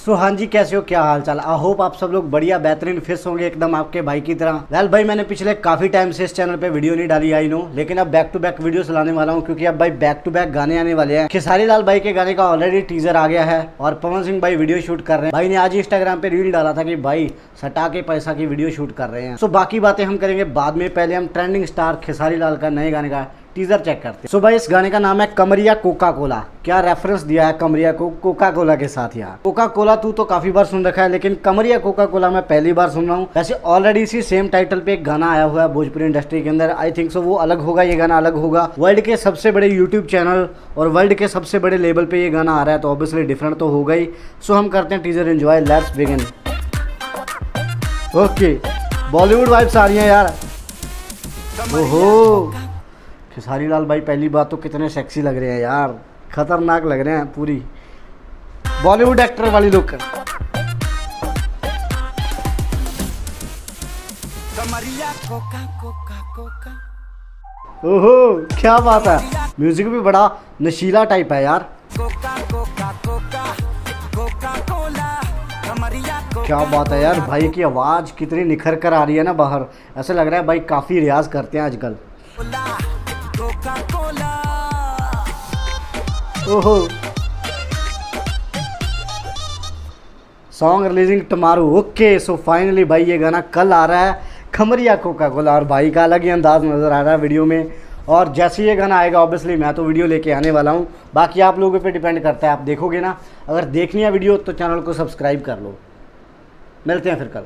सो हाँ जी, कैसे हो, क्या हाल चाल। आई होप आप सब लोग बढ़िया बेहतरीन फिट होंगे एकदम आपके भाई की तरह। वेल भाई, मैंने पिछले काफ़ी टाइम से इस चैनल पे वीडियो नहीं डाली, आई नो, लेकिन अब बैक टू बैक वीडियोस लाने वाला हूँ क्योंकि अब भाई बैक टू बैक गाने आने वाले हैं। खेसारी लाल भाई के गाने का ऑलरेडी टीजर आ गया है और पवन सिंह भाई वीडियो शूट कर रहे हैं। भाई ने आज इंस्टाग्राम पे रील डाला था कि भाई सटा के पैसा की वीडियो शूट कर रहे हैं। सो बाकी बातें हम करेंगे बाद में, पहले हम ट्रेंडिंग स्टार खेसारी लाल का नए गाने का टीजर चेक करते हैं। सो भाई, इस गाने का नाम है कमरिया कोका कोला। क्या रेफरेंस दिया है कमरिया को कोका कोला के साथ यार। कोका कोला तू तो काफी बार सुन रखा है, लेकिन कमरिया कोका कोला मैं पहली बार सुन रहा हूँ। वैसे ऑलरेडी इसी सेम टाइटल पे एक गाना आया हुआ है भोजपुरी इंडस्ट्री के अंदर, आई थिंक सो वो अलग होगा, ये गाना अलग होगा। वर्ल्ड के सबसे बड़े यूट्यूब चैनल और वर्ल्ड के सबसे बड़े लेवल पे ये गाना आ रहा है, तो ऑब्वियसली डिफरेंट तो होगा ही। सो हम करते हैं teaser enjoy, let's begin. Okay, Bollywood vibes आ रही हैं यार। ओहो, खेसारी लाल भाई पहली बात तो कितने सेक्सी लग रहे हैं यार, खतरनाक लग रहे हैं, पूरी बॉलीवुड एक्टर वाली लुक। ओहो, क्या बात है, म्यूजिक भी बड़ा नशीला टाइप है यार। क्या बात है यार, भाई की आवाज कितनी निखर कर आ रही है ना बाहर, ऐसे लग रहा है भाई काफी रियाज करते हैं आजकल। ओहो, song releasing tomorrow. Okay, so finally भाई ये गाना कल आ रहा है, खमरिया कोका कोला, और भाई का अलग ही अंदाज नज़र आ रहा है वीडियो में। और जैसे ये गाना आएगा ऑब्वियसली मैं तो वीडियो लेके आने वाला हूँ, बाकी आप लोगों पे डिपेंड करता है, आप देखोगे ना। अगर देखनी है वीडियो तो चैनल को सब्सक्राइब कर लो। मिलते हैं फिर कल।